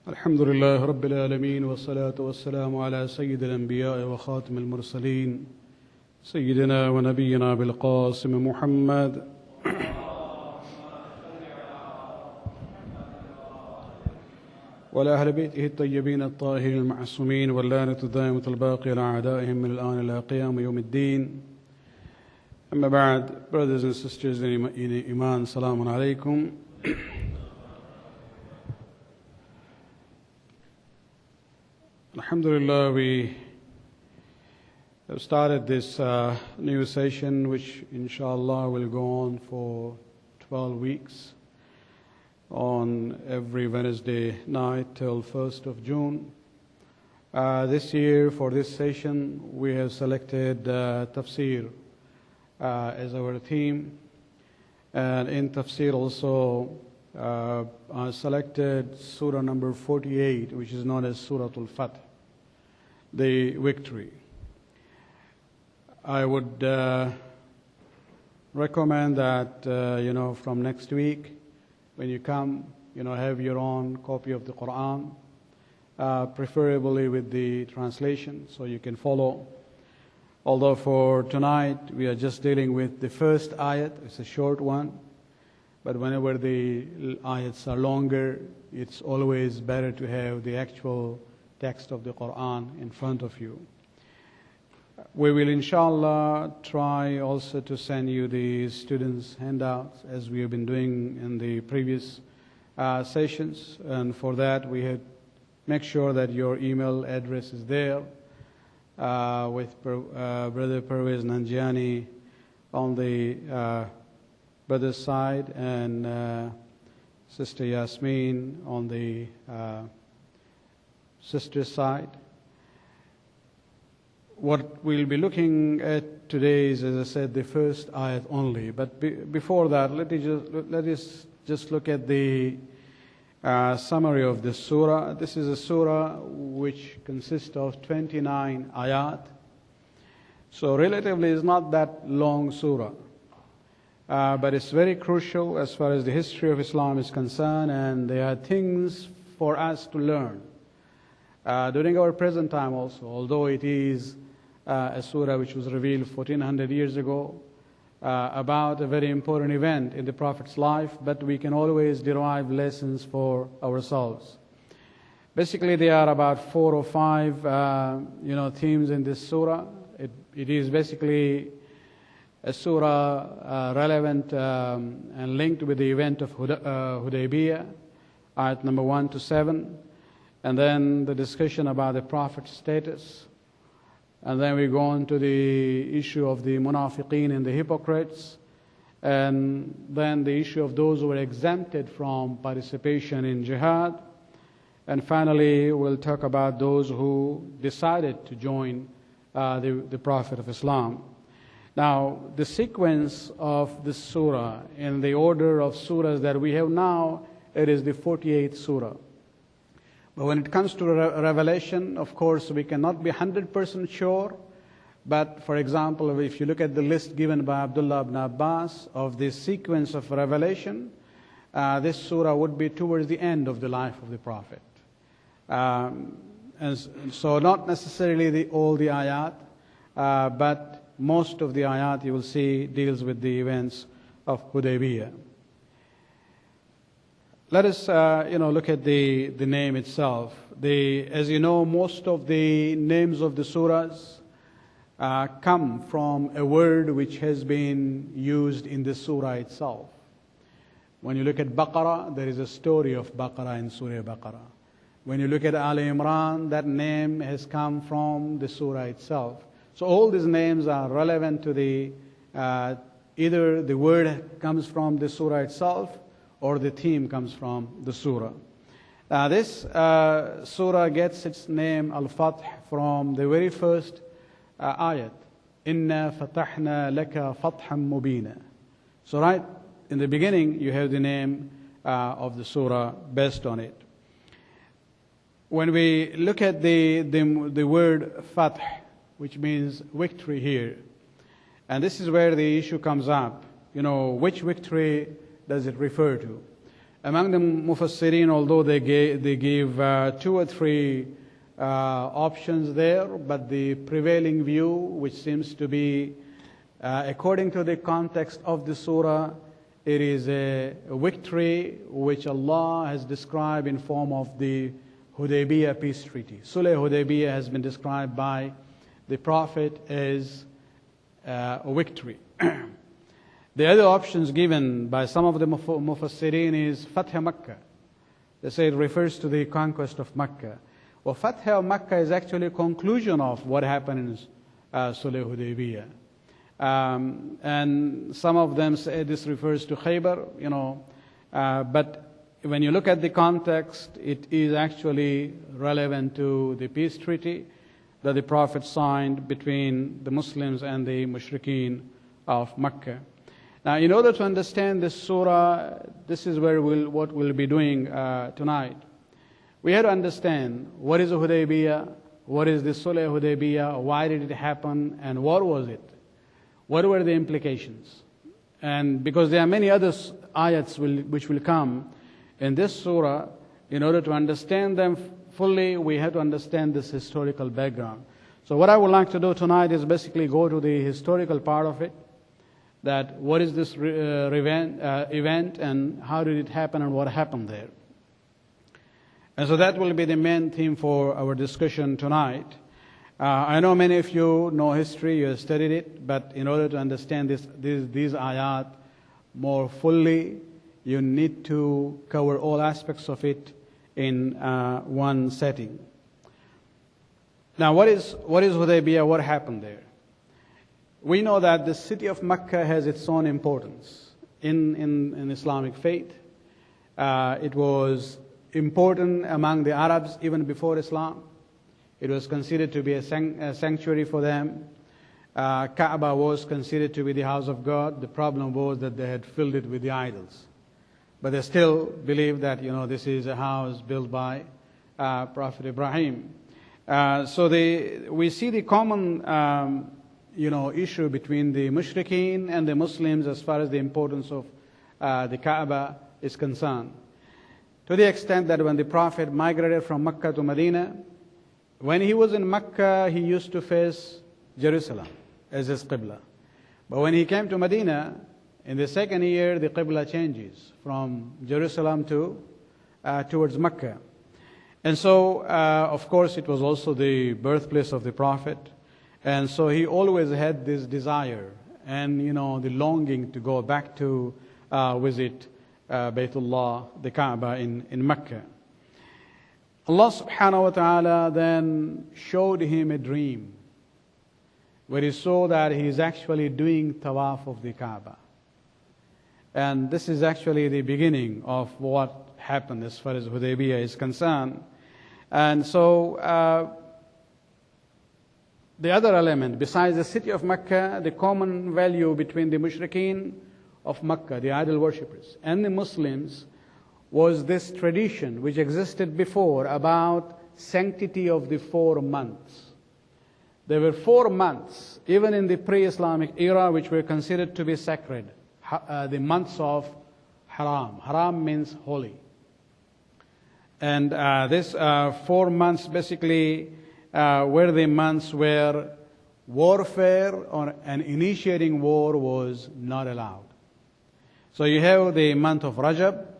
الحمد لله رب العالمين والصلاة والسلام على سيد الأنبياء وخاتم المرسلين سيدنا ونبينا بالقاسم محمد وعلى أهل بيته الطيبين الطاهرين المعصومين واللعنة الدائمة الباقية على أعدائهم من الآن إلى قيام يوم الدين. أما بعد, brothers and sisters in Iman, Salamun Alaikum. Alhamdulillah, we have started this new session, which inshallah will go on for 12 weeks on every Wednesday night till 1st of June. This year, for this session, we have selected Tafseer as our theme. And in Tafseer also, I selected Surah number 48, which is known as Suratul Fath, the victory. I would recommend that, from next week, when you come, have your own copy of the Qur'an, preferably with the translation, so you can follow. Although for tonight, we are just dealing with the first ayat. It's a short one. But whenever the ayats are longer, it's always better to have the actual text of the Qur'an in front of you. We will inshallah try also to send you the students' handouts as we have been doing in the previous sessions. And for that, we have make sure that your email address is there with Brother Pervez Nanjiani on the brother's side and Sister Yasmin on the sister's side. What we'll be looking at today is, as I said, the first ayat only. But before that, let us just look at the summary of this surah. This is a surah which consists of 29 ayat. So relatively, it's not that long surah. But it's very crucial as far as the history of Islam is concerned, and there are things for us to learn. During our present time also, although it is a surah which was revealed 1400 years ago about a very important event in the Prophet's life, but we can always derive lessons for ourselves. Basically, there are about 4 or 5 themes in this surah. It is basically a surah relevant and linked with the event of Hudaybiyah, ayat number 1 to 7. And then the discussion about the Prophet's status. And then we go on to the issue of the munafiqeen and the hypocrites. And then the issue of those who were exempted from participation in jihad. And finally, we'll talk about those who decided to join the Prophet of Islam. Now, the sequence of this surah in the order of surahs that we have now, it is the 48th surah. But when it comes to revelation, of course, we cannot be 100% sure. But for example, if you look at the list given by Abdullah ibn Abbas of the sequence of revelation, this surah would be towards the end of the life of the Prophet. And so not necessarily all the ayat, but most of the ayat you will see deals with the events of Hudaybiyah. Let us, look at the name itself. As you know, most of the names of the surahs come from a word which has been used in the surah itself. When you look at Baqarah, there is a story of Baqarah in Surah Baqarah. When you look at Al Imran, that name has come from the surah itself. So all these names are relevant to the either the word comes from the surah itself or the theme comes from the surah. This surah gets its name Al-Fath from the very first ayat. Inna fatahna laka fatham mubina. So right in the beginning you have the name of the surah based on it. When we look at the word Fath, which means victory here, and this is where the issue comes up. Which victory does it refer to? Among the Mufassirin, although they give two or three options there, but the prevailing view, which seems to be, according to the context of the surah, it is a victory which Allah has described in form of the Hudaybiyah peace treaty. Sulh Hudaybiyah has been described by the Prophet as a victory. The other options given by some of the Mufassirin is Fath Makkah. They say it refers to the conquest of Makkah. Well, Fath Makkah is actually a conclusion of what happened in Sulh Hudaybiyah. And some of them say this refers to Khaybar, but when you look at the context, it is actually relevant to the peace treaty that the Prophet signed between the Muslims and the Mushrikeen of Makkah. Now, in order to understand this surah, this is what we'll be doing tonight. We have to understand what is Hudaybiyah, what is the Sulh Hudaybiyah, why did it happen, and what was it? What were the implications? And because there are many other ayats which will come in this surah, in order to understand them fully, we have to understand this historical background. So what I would like to do tonight is basically go to the historical part of it, that what is this event and how did it happen and what happened there. And so that will be the main theme for our discussion tonight. I know many of you know history, you have studied it, but in order to understand these ayat more fully, you need to cover all aspects of it in one setting. Now, what is Hudaybiyah? What happened there? We know that the city of Mecca has its own importance in Islamic faith. It was important among the Arabs even before Islam. It was considered to be a sanctuary for them. Kaaba was considered to be the house of God. The problem was that they had filled it with the idols. But they still believed that, this is a house built by Prophet Ibrahim. So we see the common issue between the Mushrikeen and the Muslims as far as the importance of the Kaaba is concerned. To the extent that when the Prophet migrated from Mecca to Medina, when he was in Mecca, he used to face Jerusalem as his Qibla. But when he came to Medina, in the second year, the Qibla changes from Jerusalem towards Mecca. And so, of course, it was also the birthplace of the Prophet. And so he always had this desire and, the longing to go back to visit Baytullah, the Kaaba in Mecca. Allah subhanahu wa ta'ala then showed him a dream where he saw that he is actually doing tawaf of the Kaaba. And this is actually the beginning of what happened as far as Hudaybiyah is concerned. And so the other element, besides the city of Mecca, the common value between the Mushrikeen of Mecca, the idol worshippers, and the Muslims, was this tradition which existed before about sanctity of the 4 months. There were 4 months, even in the pre-Islamic era, which were considered to be sacred. The months of Haram. Haram means holy. And this 4 months basically were the months where warfare and initiating war was not allowed. So you have the month of Rajab,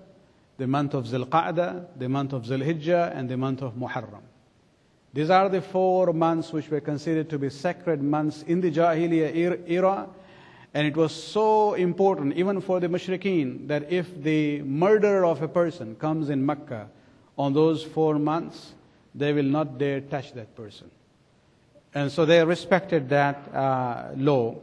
the month of Zul-Qa'dah, the month of Zul-Hijjah, and the month of Muharram. These are the 4 months which were considered to be sacred months in the Jahiliyyah era. And it was so important, even for the Mushrikeen, that if the murder of a person comes in Mecca on those 4 months, they will not dare touch that person. And so they respected that law.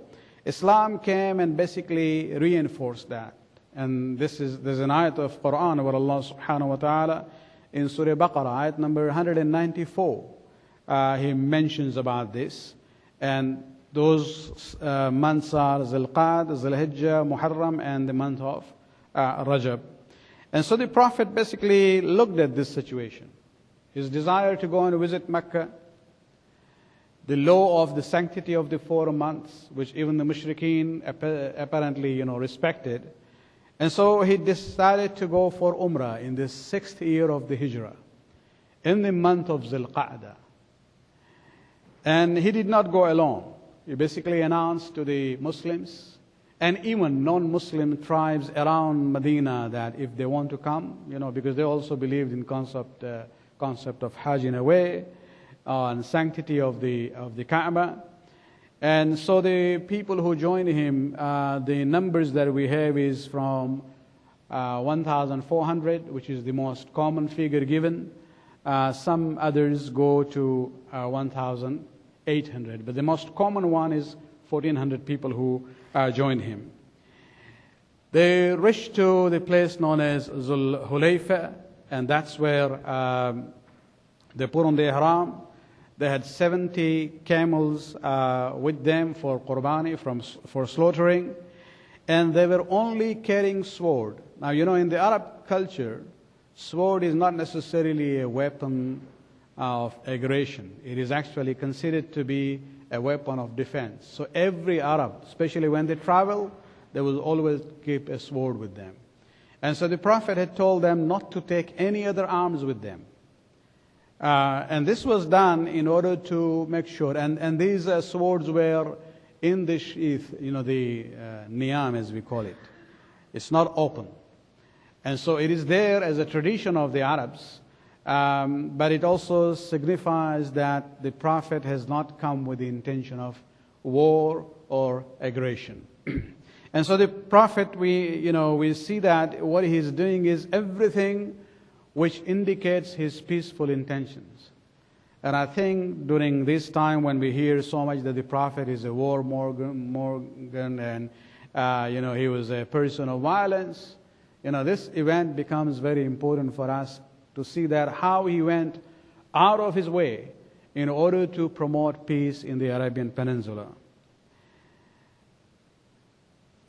Islam came and basically reinforced that. And there's an ayat of Qur'an where Allah subhanahu wa ta'ala in Surah Baqarah, ayat number 194, He mentions about this. And those months are Zul-Qa'dah, Zul-Hijjah, Muharram, and the month of Rajab. And so the Prophet basically looked at this situation. His desire to go and visit Mecca, the law of the sanctity of the 4 months, which even the Mushrikeen apparently respected, And so he decided to go for Umrah in the 6th year of the Hijrah, in the month of Zul Qa'dah. And he did not go alone. He basically announced to the Muslims and even non-Muslim tribes around Medina that if they want to come, because they also believed in concept of Hajj in a way, and sanctity of the Kaaba. And so the people who joined him, the numbers that we have is from 1,400, which is the most common figure given. Some others go to 1,800, but the most common one is 1,400 people who joined him. They reached to the place known as Zul Hulayfa, and that's where they put on the ihram. They had 70 camels with them for qurbani, for slaughtering, and they were only carrying sword. Now, in the Arab culture, sword is not necessarily a weapon of aggression. It is actually considered to be a weapon of defense. So every Arab, especially when they travel, they will always keep a sword with them. And so the Prophet had told them not to take any other arms with them. And this was done in order to make sure. And these swords were in the sheath, the niyam as we call it. It's not open. And so it is there as a tradition of the Arabs. But it also signifies that the Prophet has not come with the intention of war or aggression. And so the Prophet, we see that what he is doing is everything which indicates his peaceful intentions. And I think during this time when we hear so much that the Prophet is a warmonger and he was a person of violence, this event becomes very important for us to see that how he went out of his way in order to promote peace in the Arabian Peninsula.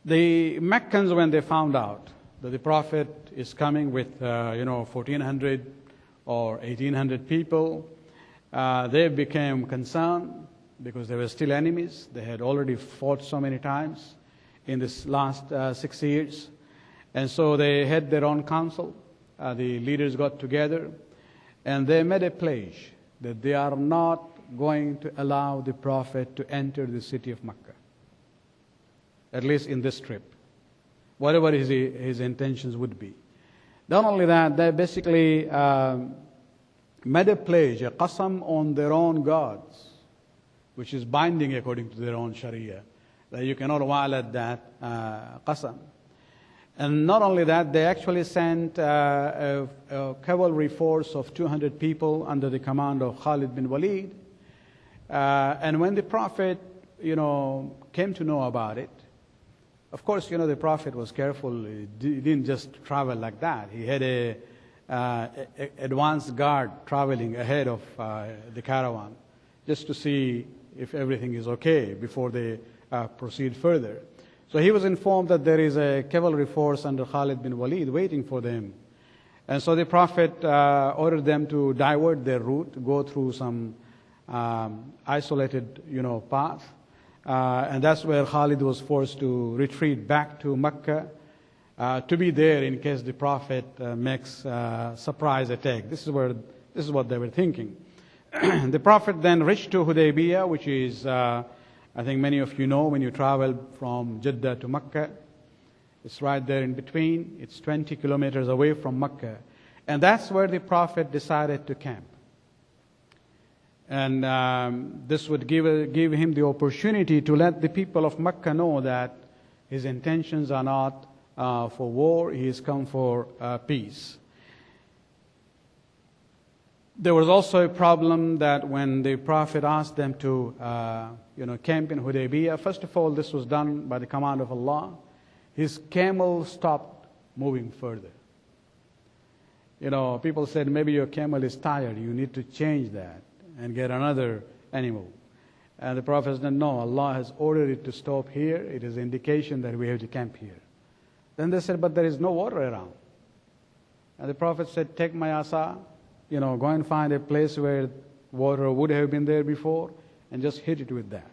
The Meccans, when they found out that the Prophet is coming with 1,400 or 1,800 people, they became concerned because they were still enemies. They had already fought so many times in this last 6 years. And so they had their own council. The leaders got together and they made a pledge that they are not going to allow the Prophet to enter the city of Mecca, at least in this trip, whatever his intentions would be. Not only that, they basically made a pledge, a qasam on their own gods, which is binding according to their own sharia, that you cannot violate that qasam. And not only that, they actually sent a cavalry force of 200 people under the command of Khalid bin Walid. And when the Prophet, came to know about it, of course, the Prophet was careful. He didn't just travel like that. He had a advanced guard traveling ahead of the caravan just to see if everything is okay before they proceed further. So he was informed that there is a cavalry force under Khalid bin Walid waiting for them. And so the Prophet ordered them to divert their route, go through some isolated, path. And that's where Khalid was forced to retreat back to Mecca to be there in case the Prophet makes a surprise attack. This is what they were thinking. The Prophet then reached to Hudaybiyah, which is, I think many of you know, when you travel from Jeddah to Mecca, it's right there in between. It's 20 kilometers away from Mecca. And that's where the Prophet decided to camp. And this would give him the opportunity to let the people of Mecca know that his intentions are not for war, he has come for peace. There was also a problem that when the Prophet asked them to camp in Hudaybiyah, first of all, this was done by the command of Allah. His camel stopped moving further. People said, maybe your camel is tired, you need to change that and get another animal. And the Prophet said, no, Allah has ordered it to stop here. It is an indication that we have to camp here. Then they said, but there is no water around. And the Prophet said, take my asa, go and find a place where water would have been there before and just hit it with that.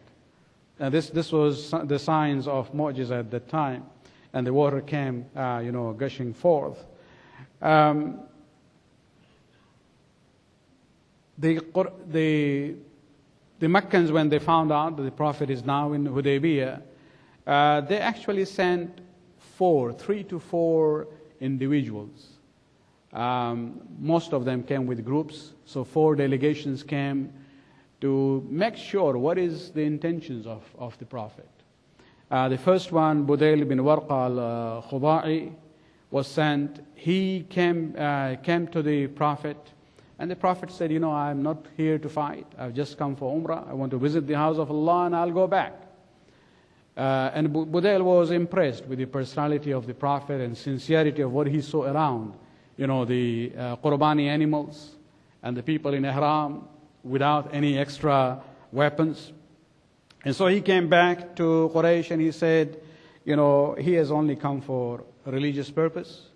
And this was the signs of mu'jiza at that time. and the water came, gushing forth. The Meccans, when they found out that the Prophet is now in Hudaybiyah, they actually sent 3 to 4 individuals. Most of them came with groups, so 4 delegations came to make sure what is the intentions of the Prophet. The first one, Budayl bin Warqa al-Khuda'i, was sent. He came to the Prophet, and the Prophet said, I'm not here to fight. I've just come for Umrah. I want to visit the house of Allah and I'll go back. And Budayl was impressed with the personality of the Prophet and sincerity of what he saw around. The Qurbani animals and the people in Ihram without any extra weapons. And so he came back to Quraysh and he said, he has only come for a religious purpose.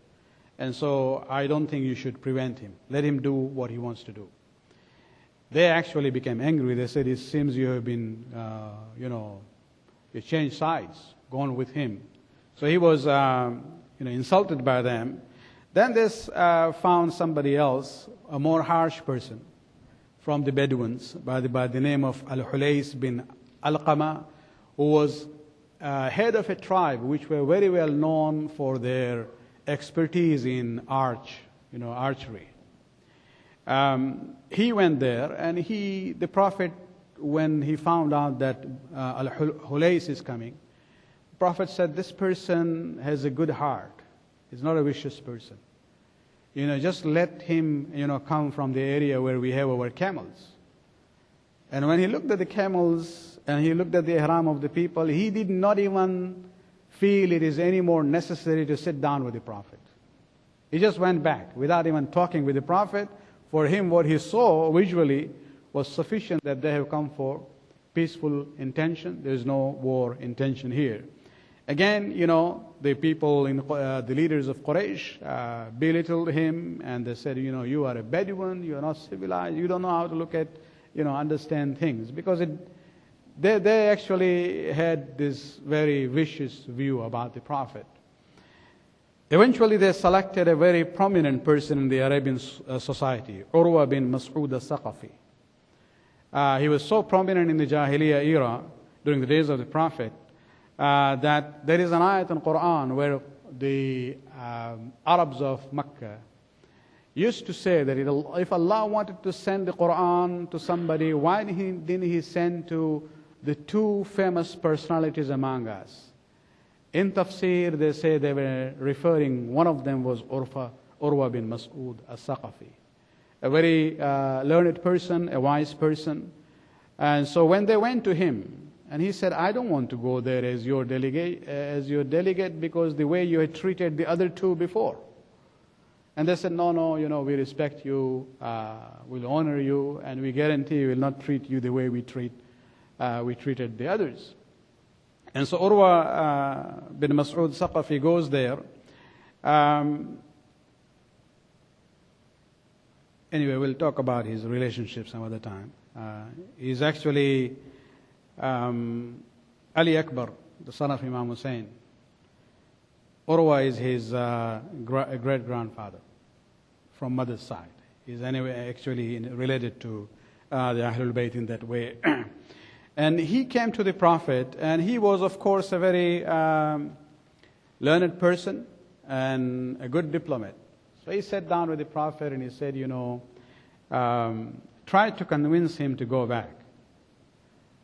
And so I don't think you should prevent him. Let him do what he wants to do. They actually became angry. They said, it seems you have been, you changed sides, gone with him. So he was, insulted by them. Then they found somebody else, a more harsh person from the Bedouins by the name of Al-Hulays bin Alqama, who was head of a tribe which were very well known for their expertise in archery. He went there, and the Prophet, when he found out that Al-Hulays is coming, the Prophet said, this person has a good heart. He's not a vicious person. Just let him, come from the area where we have our camels. And when he looked at the camels and he looked at the ihram of the people, he did not even feel it is any more necessary to sit down with the Prophet. He just went back without even talking with the Prophet. For him, what he saw visually was sufficient that they have come for peaceful intention. There is no war intention here. Again, the people, the leaders of Quraysh belittled him, and they said, you are a Bedouin, you are not civilized, you don't know how to look at, understand things. Because they actually had this very vicious view about the Prophet. Eventually, they selected a very prominent person in the Arabian society, Urwa bin Mas'ud al-Saqafi. He was so prominent in the Jahiliyyah era, during the days of the Prophet, that there is an ayat in Qur'an where the Arabs of Mecca used to say that if Allah wanted to send the Qur'an to somebody, why didn't He send to the 2 famous personalities among us? In Tafseer, they say they were referring, one of them was Urwa bin Mas'ud al-Saqafi, a very learned person, a wise person. And so when they went to him, and he said, I don't want to go there as your delegate because the way you had treated the other 2 before. And they said, no, we respect you, we'll honor you, and we guarantee we will not treat you the way we treated the others. And so Urwa bin Mas'ud Saqafi goes there. Anyway, we'll talk about his relationship some other time. He's actually Ali Akbar, the son of Imam Hussein. Urwa is his great-grandfather from mother's side. He's anyway actually related to the Ahlul Bayt in that way. And he came to the Prophet, and he was, of course, a very learned person and a good diplomat. So he sat down with the Prophet and he said, try to convince him to go back.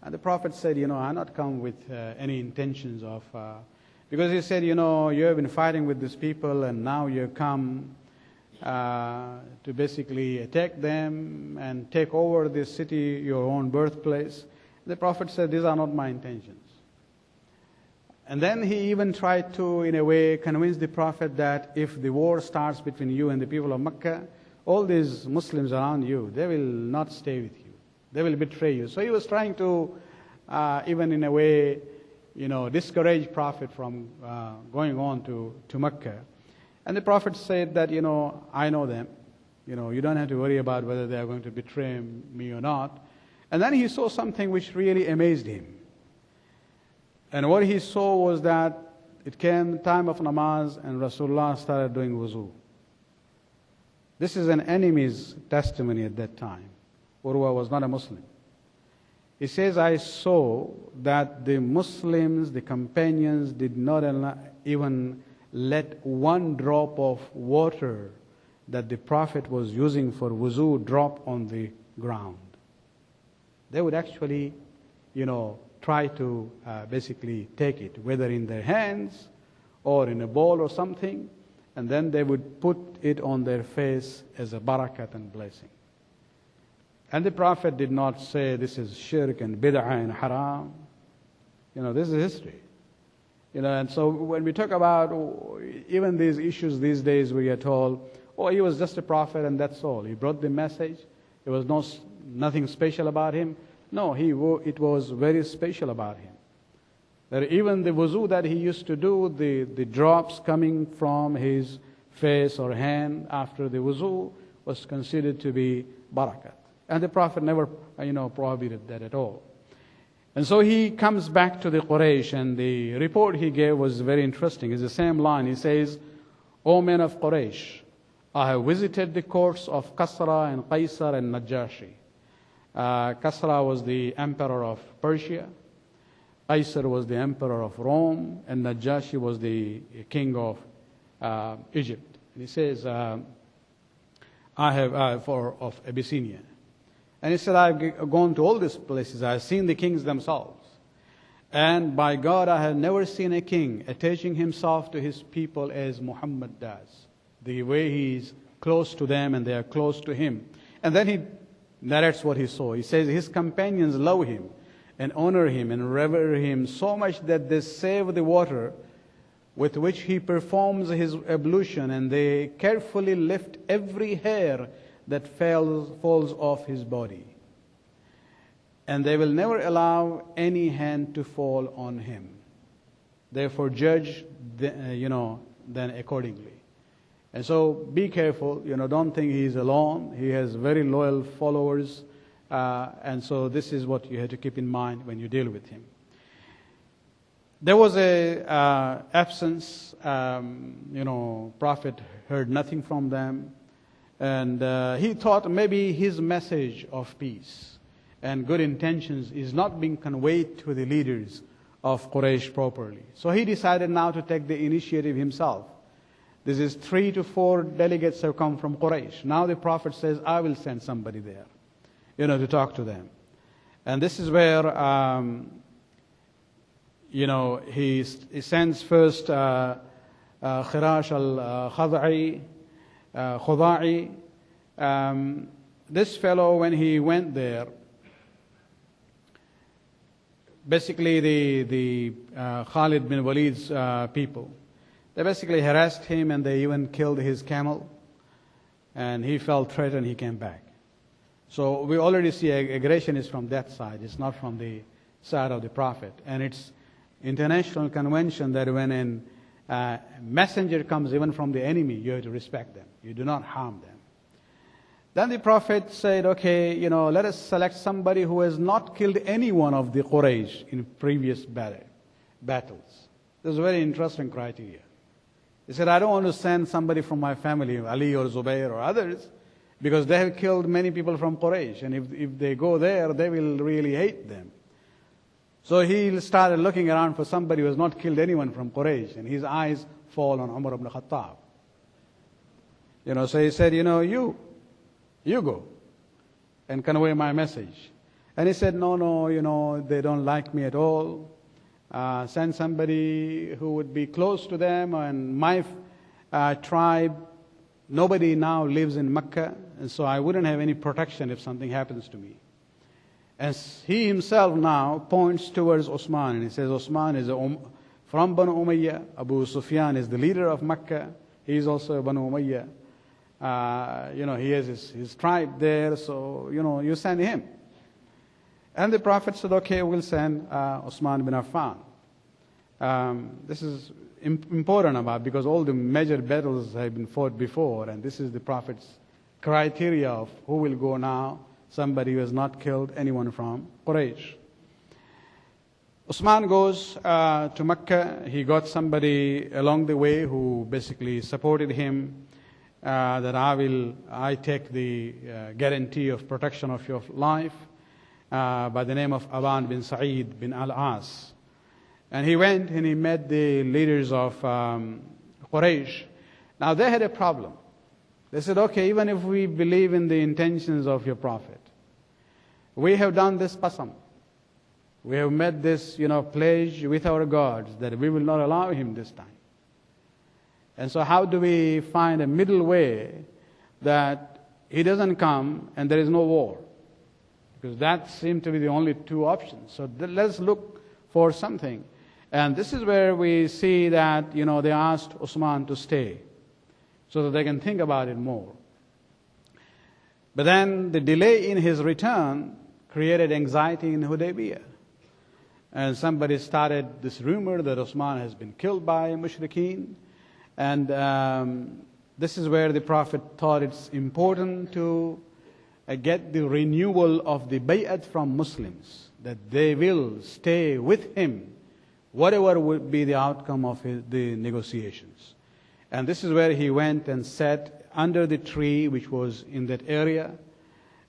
And the Prophet said, I not come with any intentions of, because he said, you have been fighting with these people and now you come to basically attack them and take over this city, your own birthplace. The Prophet said, these are not my intentions. And then he even tried to, in a way, convince the Prophet that if the war starts between you and the people of Mecca, all these Muslims around you, they will not stay with you. They will betray you. So he was trying to, even in a way, discourage Prophet from going on to Mecca. And the Prophet said that, I know them. You don't have to worry about whether they are going to betray me or not. And then he saw something which really amazed him. And what he saw was that it came time of namaz and Rasulullah started doing wuzu. This is an enemy's testimony at that time. Urwa was not a Muslim. He says, I saw that the Muslims, the companions, did not even let one drop of water that the Prophet was using for wuzu drop on the ground. They would actually, try to basically take it, whether in their hands or in a bowl or something, and then they would put it on their face as a barakat and blessing. And the Prophet did not say this is shirk and bid'ah and haram. This is history. And so when we talk about even these issues these days, we are told, oh, he was just a prophet and that's all. He brought the message. There was nothing special about him. No, it was very special about him. That even the wuzu that he used to do, the drops coming from his face or hand after the wuzu was considered to be barakat. And the Prophet never, prohibited that at all. And so he comes back to the Quraysh, and the report he gave was very interesting. It's the same line. He says, O men of Quraysh, I have visited the courts of Kasra and Qaisar and Najashi. Kasra was the emperor of Persia. Qaisar was the emperor of Rome. And Najashi was the king of Egypt. And he says, of Abyssinia. And he said, I've gone to all these places. I've seen the kings themselves. And by God, I have never seen a king attaching himself to his people as Muhammad does. The way he is close to them and they are close to him. And then he narrates what he saw. He says his companions love him and honor him and revere him so much that they save the water with which he performs his ablution, and they carefully lift every hair that falls off his body. And they will never allow any hand to fall on him. Therefore judge, then accordingly. And so be careful, don't think he's alone. He has very loyal followers. And so this is what you have to keep in mind when you deal with him. There was a absence, Prophet heard nothing from them. And he thought maybe his message of peace and good intentions is not being conveyed to the leaders of Quraysh properly. So he decided now to take the initiative himself. This is 3 to 4 delegates have come from Quraysh. Now the Prophet says, I will send somebody there, to talk to them. And this is where, he sends first Khirash al-Khudai. This fellow, when he went there, basically the Khalid bin Walid's people, they basically harassed him and they even killed his camel. And he felt threatened, he came back. So we already see aggression is from that side. It's not from the side of the Prophet. And it's international convention that when a messenger comes even from the enemy, you have to respect them. You do not harm them. Then the Prophet said, okay, let us select somebody who has not killed any one of the Quraysh in previous battles. This is a very interesting criteria. He said, I don't want to send somebody from my family, Ali or Zubayr or others, because they have killed many people from Quraysh. And if they go there, they will really hate them. So he started looking around for somebody who has not killed anyone from Quraysh. And his eyes fall on Umar ibn Khattab. So he said, you go and convey my message. And he said, no, they don't like me at all. Send somebody who would be close to them. And my tribe, nobody now lives in Mecca, and so I wouldn't have any protection if something happens to me. And he himself now points towards Osman, and he says, Osman is from Banu Umayyah. Abu Sufyan is the leader of Mecca. He is also a Banu Umayyah. He has his tribe there, so, you send him. And the Prophet said, okay, we'll send Osman bin Affan. This is important because all the major battles have been fought before, and this is the Prophet's criteria of who will go now, somebody who has not killed anyone from Quraysh. Usman goes to Mecca. He got somebody along the way who basically supported him, that I take the guarantee of protection of your life, by the name of Aban bin Sayyid bin al-As. And he went and he met the leaders of Quraysh. Now they had a problem. They said, okay, even if we believe in the intentions of your prophet, we have done this qasam. We have made this, pledge with our gods that we will not allow him this time. And so how do we find a middle way that he doesn't come and there is no war? Because that seemed to be the only two options. So let's look for something. And this is where we see that, they asked Usman to stay so that they can think about it more. But then the delay in his return created anxiety in Hudaybiyah. And somebody started this rumor that Usman has been killed by mushrikeen. And this is where the Prophet thought it's important to get the renewal of the bay'at from Muslims, that they will stay with him, whatever would be the outcome of the negotiations. And this is where he went and sat under the tree which was in that area.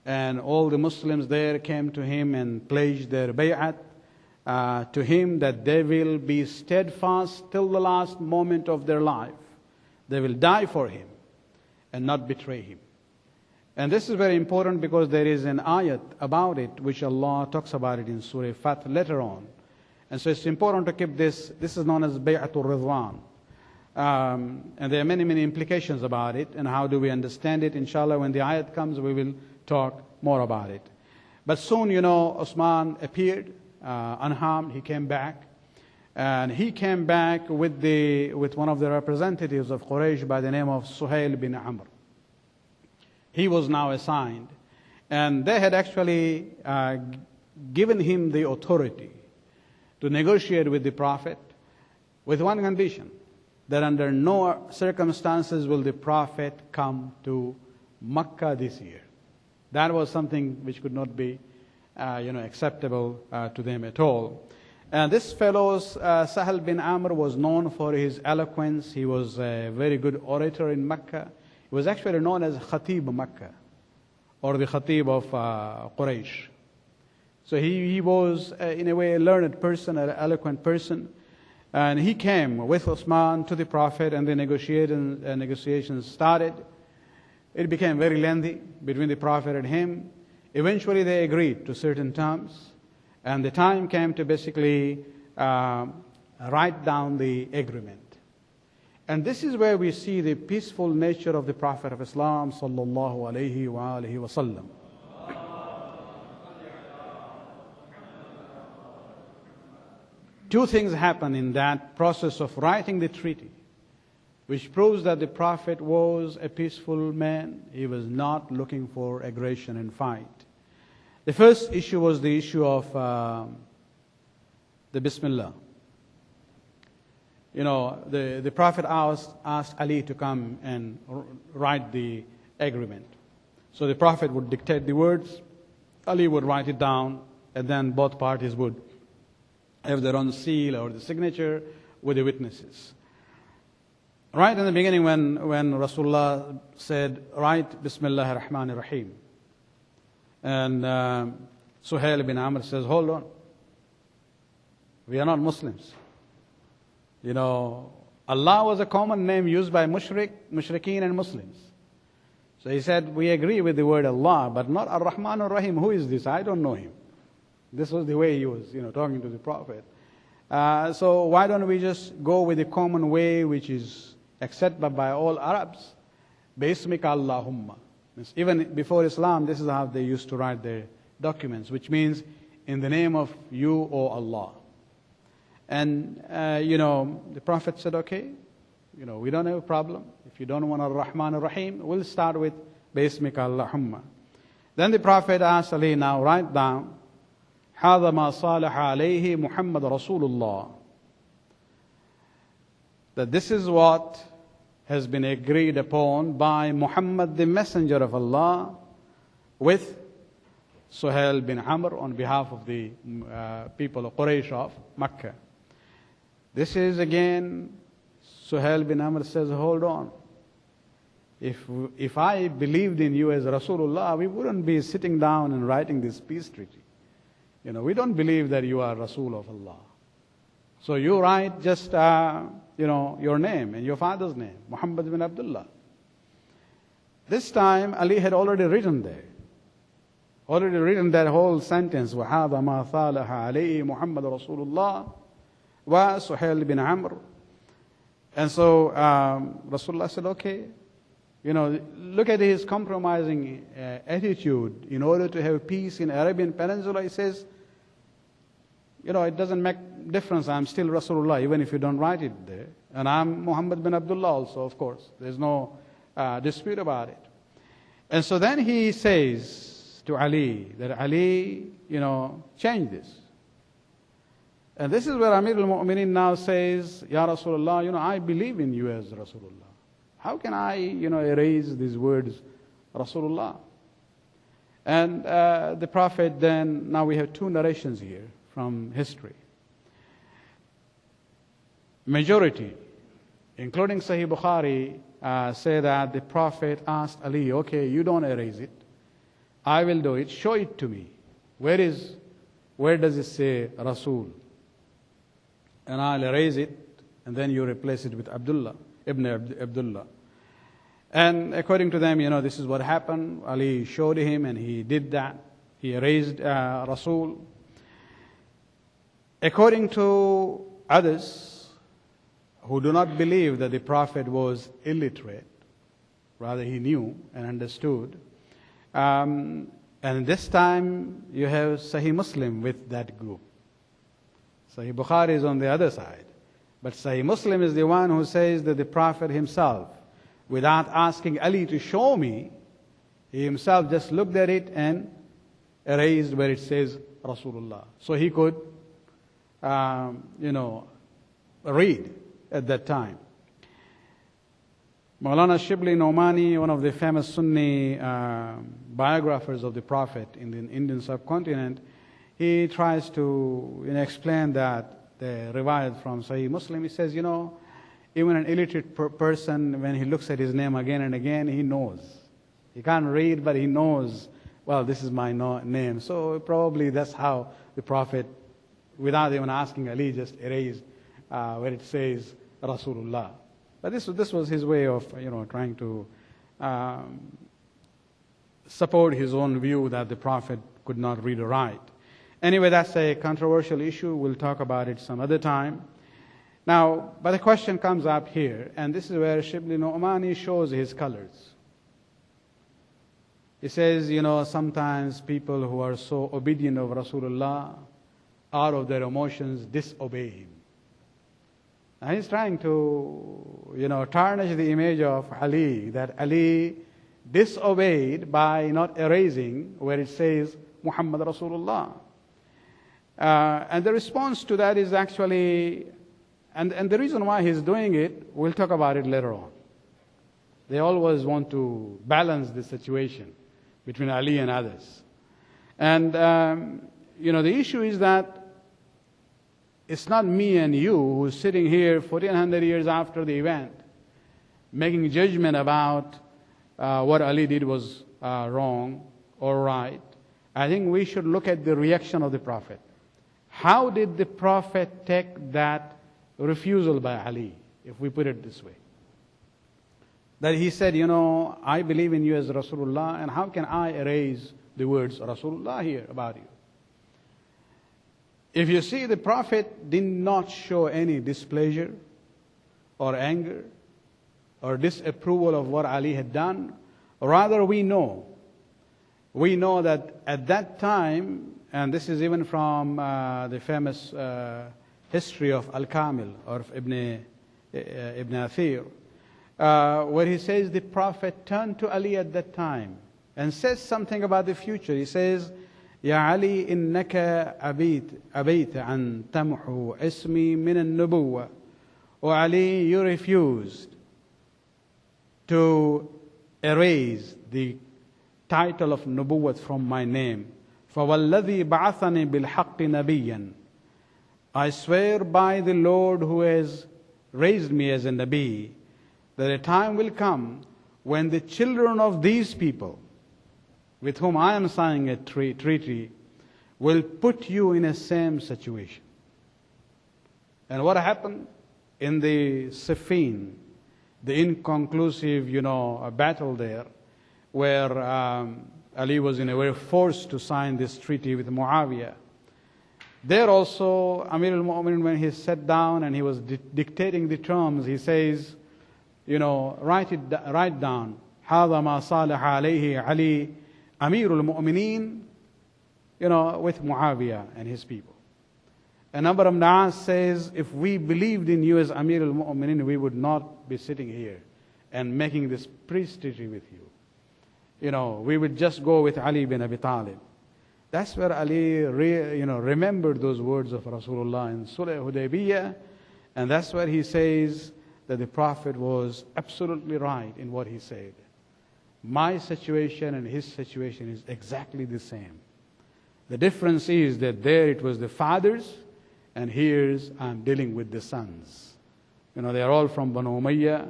And all the Muslims there came to him and pledged their bay'at to him that they will be steadfast till the last moment of their life. They will die for him and not betray him. And this is very important because there is an ayat about it which Allah talks about it in Sura Fath later on. And so it's important to keep this. This is known as Bay'atul Ridwan. And there are many, many implications about it. And how do we understand it? Inshallah, when the ayat comes, we will talk more about it. But soon, Usman appeared unharmed. He came back. And he came back with one of the representatives of Quraysh by the name of Suhail bin Amr. He was now assigned. And they had actually given him the authority to negotiate with the Prophet with one condition, that under no circumstances will the Prophet come to Makkah this year. That was something which could not be acceptable to them at all. And this fellow's Sahal bin Amr was known for his eloquence. He was a very good orator in Mecca. He was actually known as Khatib Makkah, or the Khatib of Quraysh. So he was, in a way, a learned person, an eloquent person. And he came with Usman to the Prophet, and the negotiations started. It became very lengthy between the Prophet and him. Eventually they agreed to certain terms. And the time came to basically write down the agreement. And this is where we see the peaceful nature of the Prophet of Islam, sallallahu alayhi wa alihi wa sallam. Two things happen in that process of writing the treaty, which proves that the Prophet was a peaceful man. He was not looking for aggression and fight. The first issue was the issue of the Bismillah. The Prophet asked Ali to come and write the agreement. So the Prophet would dictate the words, Ali would write it down, and then both parties would have their own seal or the signature with the witnesses. Right in the beginning when Rasulullah said, write Bismillah ar-Rahman ar-Rahim. And Suhail bin Amr says, hold on. We are not Muslims. Allah was a common name used by mushrikeen and Muslims. So he said, we agree with the word Allah, but not ar-Rahman ar-Rahim. Who is this? I don't know him. This was the way he was, talking to the Prophet. So why don't we just go with the common way which is accepted by all Arabs? Bismika Allahumma. Even before Islam, this is how they used to write their documents, which means, in the name of you, O Allah. And, the Prophet said, okay, we don't have a problem. If you don't want ar-Rahman ar-Rahim, we'll start with Bismika Allahumma. Then the Prophet asked Ali, now write down, هذا ما صالح عليه محمد رسول الله. That this is what has been agreed upon by Muhammad, the Messenger of Allah, with Suhail bin Amr on behalf of the people of Quraysh of Makkah. This is again, Suhail bin Amr says, hold on. If I believed in you as Rasulullah, we wouldn't be sitting down and writing this peace treaty. We don't believe that you are Rasul of Allah. So you write just, your name and your father's name, Muhammad bin Abdullah. This time, Ali had already written there. Already written that whole sentence, وَهَذَا مَا ثَالَهَ عَلَيْهِ مُحَمَّدُ رَسُولُ اللَّهِ وَسُحَيْلِ bin Amr. And so Rasulullah said, okay, look at his compromising attitude in order to have peace in Arabian Peninsula. He says, it doesn't make difference. I'm still Rasulullah, even if you don't write it there. And I'm Muhammad bin Abdullah also, of course. There's no dispute about it. And so then he says to Ali that Ali, change this. And this is where Amir al-Mu'mineen now says, Ya Rasulullah, I believe in you as Rasulullah. How can I, erase these words, Rasulullah? And the Prophet then, now we have two narrations here from history. Majority, including Sahih Bukhari, say that the Prophet asked Ali, okay, you don't erase it. I will do it. Show it to me. Where does it say Rasul? And I'll erase it, and then you replace it with Abdullah, Ibn Abdullah. And according to them, this is what happened. Ali showed him, and he did that. He erased Rasul. According to others who do not believe that the Prophet was illiterate, rather he knew and understood. And this time you have Sahih Muslim with that group. Sahih Bukhari is on the other side. But Sahih Muslim is the one who says that the Prophet himself, without asking Ali to show me, he himself just looked at it and erased where it says Rasulullah. So he could, read at that time. Maulana Shibli Nomani, one of the famous Sunni biographers of the Prophet in the Indian subcontinent, he tries to explain that the riwayat from Sahih Muslim. He says, even an illiterate person, when he looks at his name again and again, he knows. He can't read, but he knows, well, this is my name. So probably that's how the Prophet, without even asking Ali, just erased where it says Rasulullah. But this was his way of, trying to support his own view that the Prophet could not read or write. Anyway, that's a controversial issue. We'll talk about it some other time. Now, but the question comes up here, and this is where Shibli Nu'mani shows his colors. He says, sometimes people who are so obedient of Rasulullah, out of their emotions, disobey him. Now he's trying to, tarnish the image of Ali, that Ali disobeyed by not erasing where it says Muhammad Rasulullah. And the response to that is actually, and the reason why he's doing it, we'll talk about it later on. They always want to balance the situation between Ali and others. And, the issue is that it's not me and you who's sitting here 1400 years after the event making judgment about what Ali did was wrong or right. I think we should look at the reaction of the Prophet. How did the Prophet take that refusal by Ali, if we put it this way? That he said, I believe in you as Rasulullah, and how can I erase the words Rasulullah here about you? If you see, the Prophet did not show any displeasure or anger or disapproval of what Ali had done. Rather, we know that at that time, and this is even from the famous history of Al-Kamil or Ibn Athir, where he says the Prophet turned to Ali at that time and says something about the future. He says, Ya Ali, innaka abit an tamhu ismi min al-nubuwa. O Ali, you refused to erase the title of nubuwwat from my name. فَوَالَّذِي بَعَثَنِي بِالْحَقِّ نَبِيًّا. I swear by the Lord who has raised me as a Nabi, that a time will come when the children of these people, with whom I am signing a treaty, will put you in a same situation. And what happened? In the Siffin, the inconclusive, battle there, where Ali was in a way forced to sign this treaty with Muawiyah. There also, Amir al-Mu'minin, when he sat down and he was dictating the terms, he says, write down, هذا ما صالح عليه علي أمير المؤمنين, with Muawiyah and his people. And Amr ibn As says, if we believed in you as Amir al-Mu'minin, we would not be sitting here and making this peace treaty with you. We would just go with Ali bin Abi Talib. That's where Ali, remembered those words of Rasulullah in Surah Hudaybiyah, and that's where he says that the Prophet was absolutely right in what he said. My situation and his situation is exactly the same. The difference is that there it was the fathers, and here's I'm dealing with the sons. They are all from Banu Umayyah,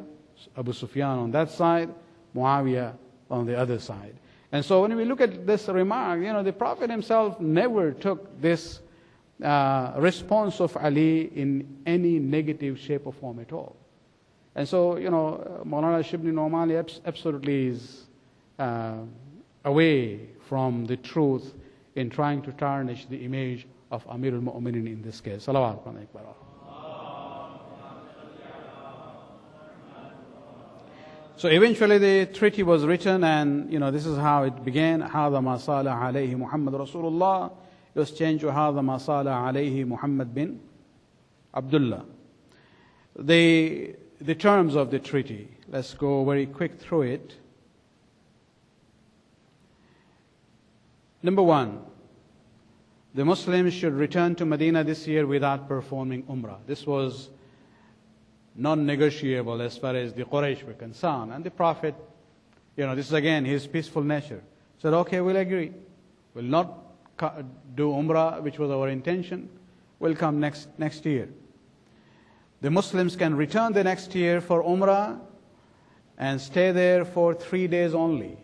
Abu Sufyan on that side, Muawiyah on the other side. And so when we look at this remark, the Prophet himself never took this response of Ali in any negative shape or form at all. And so, Maulana Shibli Nomali absolutely is away from the truth in trying to tarnish the image of Amir al-Mu'minin in this case. Salawat alayhi wa sallam. So eventually the treaty was written, and this is how it began. هذا ما صالح عليه محمد رسول الله. It was changed to هذا ما صالح عليه محمد bin Abdullah. The terms of the treaty. Let's go very quick through it. Number one, the Muslims should return to Medina this year without performing Umrah. This was non-negotiable as far as the Quraysh were concerned. And the Prophet, this is again his peaceful nature, said, okay, we'll agree. We'll not do Umrah, which was our intention. We'll come next year. The Muslims can return the next year for Umrah and stay there for 3 days only,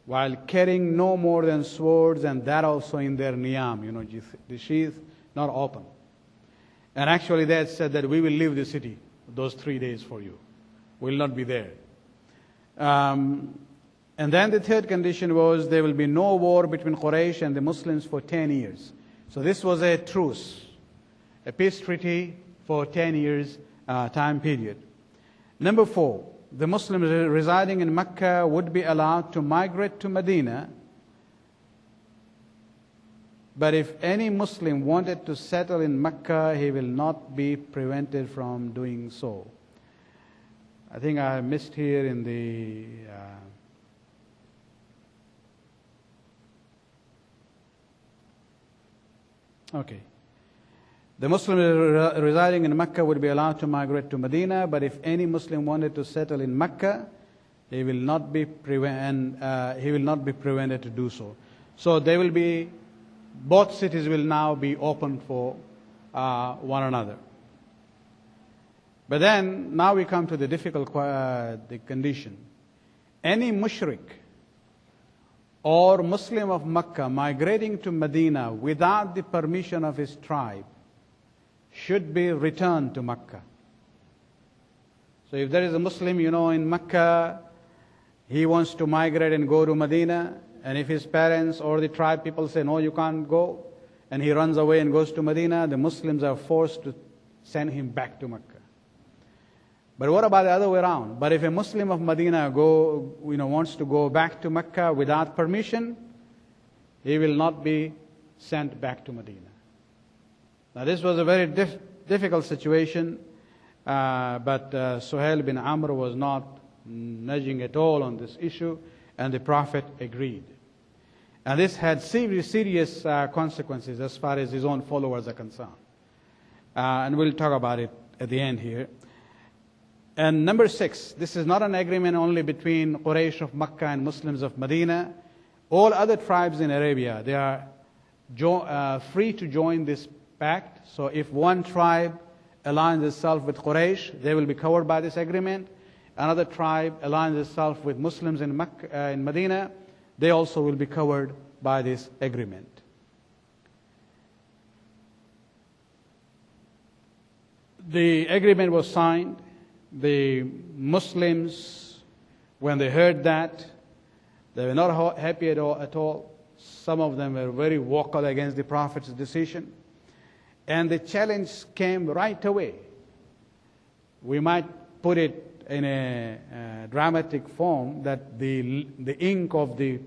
while carrying no more than swords, and that also in their niyam, the sheath not open. And actually they had said that we will leave the city those 3 days for you. We'll not be there. And then the third condition was there will be no war between Quraysh and the Muslims for 10 years. So this was a truce, a peace treaty for 10 years time period. Number 4, the Muslims residing in Mecca would be allowed to migrate to Medina, but if any Muslim wanted to settle in Mecca, he will not be prevented from doing so. I think I missed here in the okay. The Muslim residing in Mecca would be allowed to migrate to Medina, but if any Muslim wanted to settle in Mecca, he will not be prevented to do so. So they will be, both cities will now be open for one another. But then, now we come to the difficult the condition. Any mushrik or Muslim of Mecca migrating to Medina without the permission of his tribe should be returned to Mecca. So if there is a Muslim, in Mecca, he wants to migrate and go to Medina, and if his parents or the tribe people say, no, you can't go, and he runs away and goes to Medina, the Muslims are forced to send him back to Mecca. But what about the other way around? But if a Muslim of Medina wants to go back to Mecca without permission, he will not be sent back to Medina. Now this was a very difficult situation, but Suhail bin Amr was not nudging at all on this issue, and the Prophet agreed. And this had serious consequences as far as his own followers are concerned. And we'll talk about it at the end here. And number 6, this is not an agreement only between Quraysh of Mecca and Muslims of Medina. All other tribes in Arabia, they are free to join this pact. So if one tribe aligns itself with Quraysh, they will be covered by this agreement. Another tribe aligns itself with Muslims in Medina, they also will be covered by this agreement. The agreement was signed. The Muslims, when they heard that, they were not happy at all. Some of them were very vocal against the Prophet's decision. And the challenge came right away. We might put it in a dramatic form that the ink of the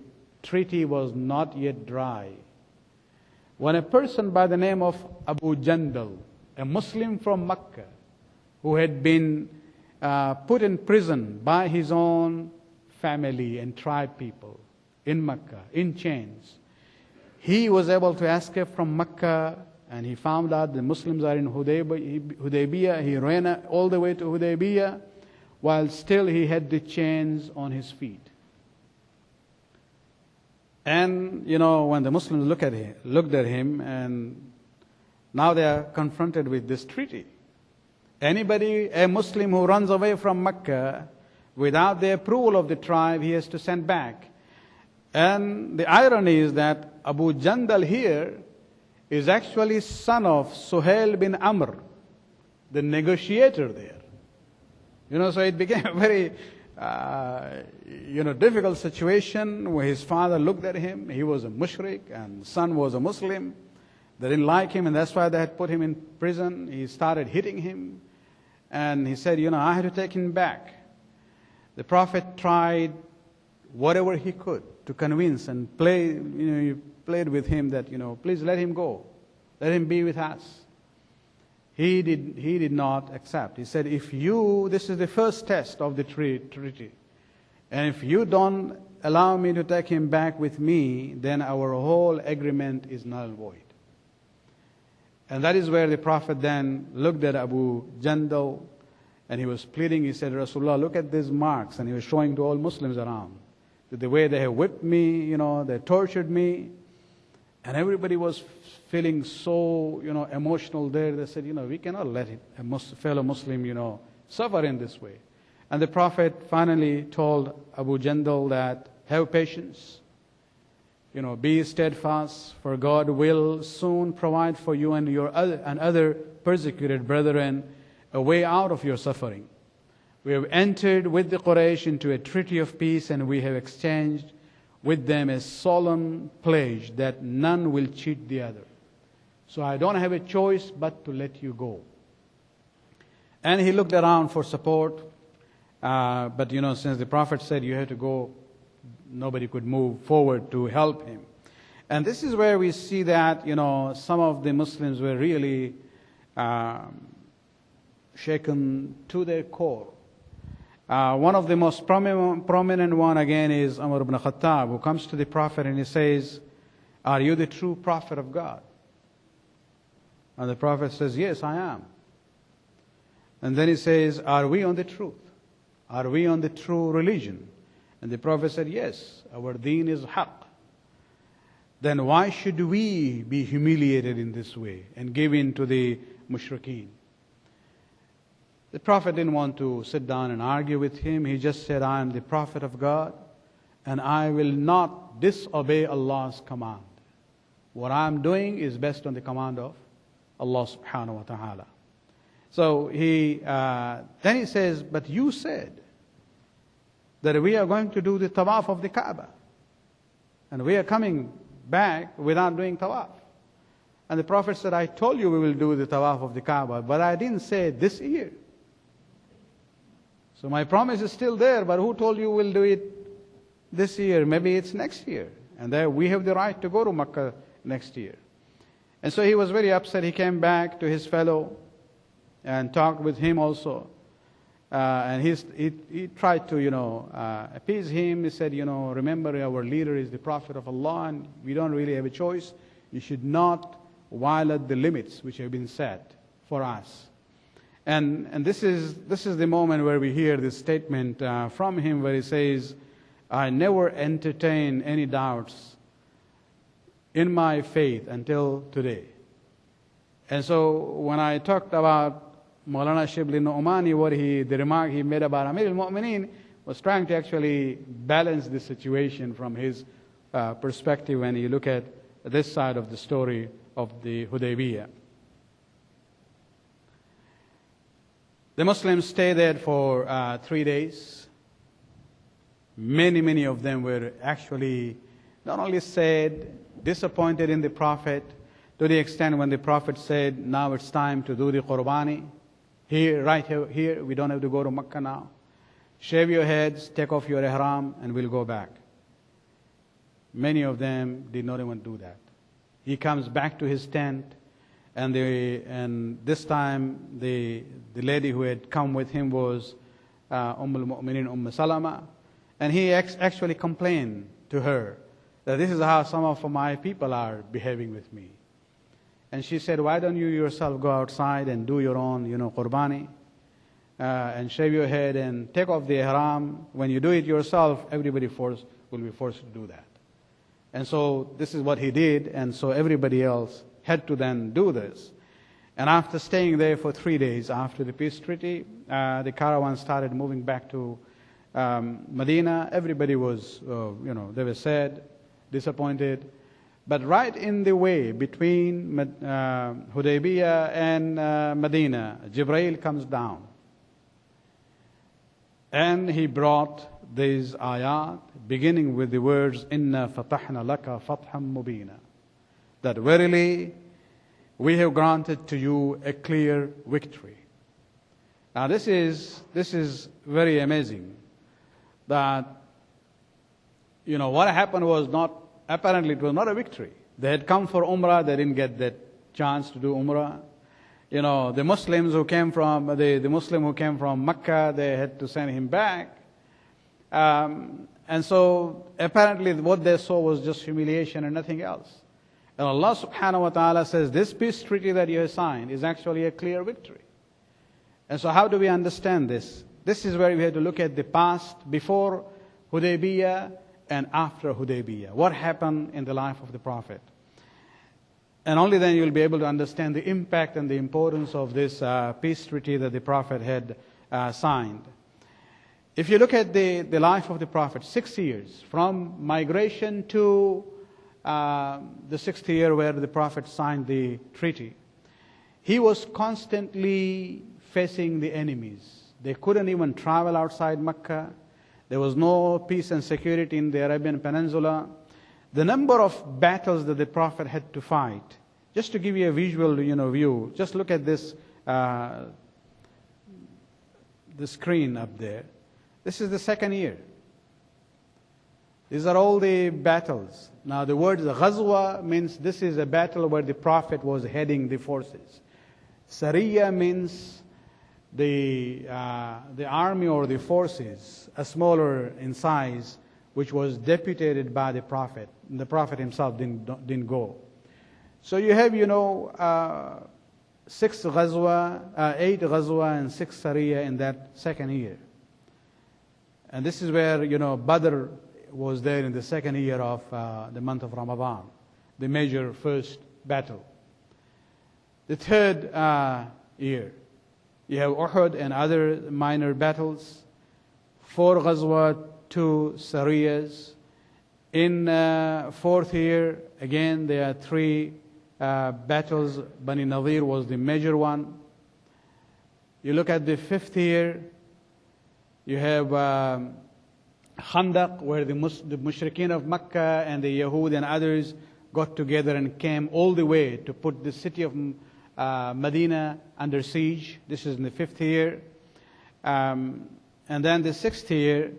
treaty was not yet dry. When a person by the name of Abu Jandal, a Muslim from Mecca, who had been put in prison by his own family and tribe people in Mecca, in chains, he was able to escape from Mecca, and he found out the Muslims are in Hudaybiyah. He ran all the way to Hudaybiyah, while still he had the chains on his feet. And, when the Muslims looked at him, and now they are confronted with this treaty. A Muslim who runs away from Mecca without the approval of the tribe, he has to send back. And the irony is that Abu Jandal here is actually son of Suhail bin Amr, the negotiator there. So it became a very, difficult situation where his father looked at him. He was a mushrik and the son was a Muslim. They didn't like him, and that's why they had put him in prison. He started hitting him, and he said, I had to take him back. The Prophet tried whatever he could to convince and he played with him that, please let him go. Let him be with us. He did not accept. He said, this is the first test of the treaty. And if you don't allow me to take him back with me, then our whole agreement is null and void. And that is where the Prophet then looked at Abu Jandal, and he was pleading. He said, Rasulullah, look at these marks. And he was showing to all Muslims around the way they have whipped me, they tortured me. And everybody was feeling so, emotional there. They said, we cannot let a fellow Muslim, suffer in this way. And the Prophet finally told Abu Jandal that, have patience, be steadfast, for God will soon provide for you and your other persecuted brethren a way out of your suffering. We have entered with the Quraysh into a treaty of peace, and we have exchanged with them a solemn pledge that none will cheat the other. So I don't have a choice but to let you go. And he looked around for support, but since the Prophet said you had to go, nobody could move forward to help him. And this is where we see that, some of the Muslims were really shaken to their core. One of the most prominent one again is Umar ibn Khattab, who comes to the Prophet and he says, are you the true Prophet of God? And the Prophet says, yes, I am. And then he says, are we on the truth? Are we on the true religion? And the Prophet said, yes, our deen is haqq. Then why should we be humiliated in this way and give in to the mushrikeen? The Prophet didn't want to sit down and argue with him. He just said, I am the Prophet of God, and I will not disobey Allah's command. What I am doing is based on the command of Allah subhanahu wa ta'ala. So then he says, but you said that we are going to do the tawaf of the Kaaba, and we are coming back without doing tawaf. And the Prophet said, I told you we will do the tawaf of the Kaaba, but I didn't say this year. So my promise is still there, but who told you we'll do it this year? Maybe it's next year. And then we have the right to go to Makkah next year. And so he was very upset. He came back to his fellow and talked with him also. And he tried to, appease him. He said, remember our leader is the Prophet of Allah, and we don't really have a choice. You should not violate the limits which have been set for us. And this is the moment where we hear this statement from him where he says, I never entertain any doubts in my faith until today. And so when I talked about Maulana Shibli Nu'mani, the remark he made about Amir al-Mu'mineen was trying to actually balance the situation from his perspective when you look at this side of the story of the Hudaybiyah. The Muslims stayed there for 3 days. Many of them were actually not only sad, disappointed in the Prophet, to the extent when the Prophet said, now it's time to do the Qurbani. Right here, we don't have to go to Makkah now. Shave your heads, take off your ihram, and we'll go back. Many of them did not even do that. He comes back to his tent, and this time the lady who had come with him was al-Mu'minin Salama, and he actually complained to her that this is how some of my people are behaving with me. And she said, why don't you yourself go outside and do your own, Qurbani, and shave your head and take off the ihram. When you do it yourself, everybody will be forced to do that. And so this is what he did, and so everybody else had to then do this. And after staying there for 3 days, after the peace treaty, the caravan started moving back to Medina. Everybody was, they were sad, disappointed. But right in the way between Hudaybiyah and Medina, Jibreel comes down. And he brought these ayat, beginning with the words, Inna fatahna laka fatham mubina. That verily, we have granted to you a clear victory. Now this is very amazing. That, what happened was apparently it was not a victory. They had come for Umrah, they didn't get that chance to do Umrah. The Muslims who came from, the Muslim who came from Mecca, they had to send him back. And so apparently what they saw was just humiliation and nothing else. And Allah subhanahu wa ta'ala says, this peace treaty that you have signed is actually a clear victory. And so how do we understand this? This is where we have to look at the past, before Hudaybiyah and after Hudaybiyah. What happened in the life of the Prophet? And only then you'll be able to understand the impact and the importance of this peace treaty that the Prophet had signed. If you look at the life of the Prophet, 6 years, from migration to the 6th year where the Prophet signed the treaty, he was constantly facing the enemies. They couldn't even travel outside Mecca. There was no peace and security in the Arabian Peninsula. The number of battles that the Prophet had to fight, just to give you a visual view, just look at this the screen up there. This is the 2nd year. These are all the battles. Now the word Ghazwa means this is a battle where the Prophet was heading the forces. Sariya means the army or the forces, smaller in size, which was deputed by the Prophet. The Prophet himself didn't go. So you have, 6 Ghazwa, 8 Ghazwa and 6 Sariya in that 2nd year. And this is where, Badr was there in the 2nd year of the month of Ramadan, the major first battle. The 3rd year, you have Uhud and other minor battles, 4 Ghazwa, 2 Sariyas. In 4th year, again, there are 3 battles. Bani Nadir was the major one. You look at the 5th year, you have Khandaq, where the Mushrikeen of Mecca and the Yahud and others got together and came all the way to put the city of Medina under siege. This is in the 5th year. And then the 6th year,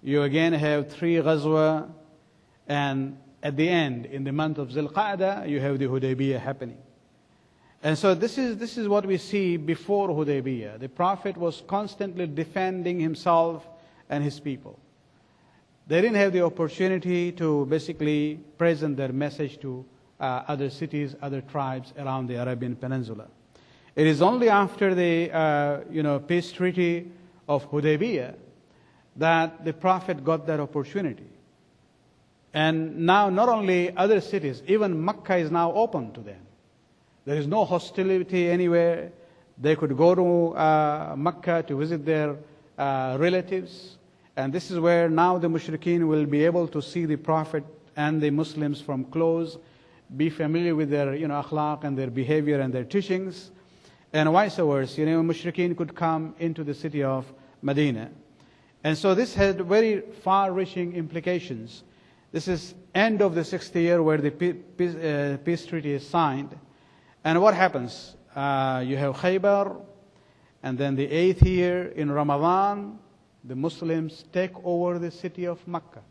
you again have 3 Ghazwa, and at the end, in the month of Zul-Qa'dah, you have the Hudaybiyah happening. And so this is what we see before Hudaybiyah. The Prophet was constantly defending himself and his people. They didn't have the opportunity to basically present their message to other cities, other tribes around the Arabian Peninsula. It is only after the peace treaty of Hudaybiyah that the Prophet got that opportunity. And now not only other cities, even Mecca is now open to them. There is no hostility anywhere. They could go to Mecca to visit their relatives. And this is where now the mushrikeen will be able to see the Prophet and the Muslims from close, be familiar with their akhlaq and their behavior and their teachings. And vice versa, mushrikeen could come into the city of Medina. And so this had very far-reaching implications. This is end of the 6th year where the peace treaty is signed. And what happens? You have Khaybar, and then the 8th year in Ramadan, the Muslims take over the city of Mecca.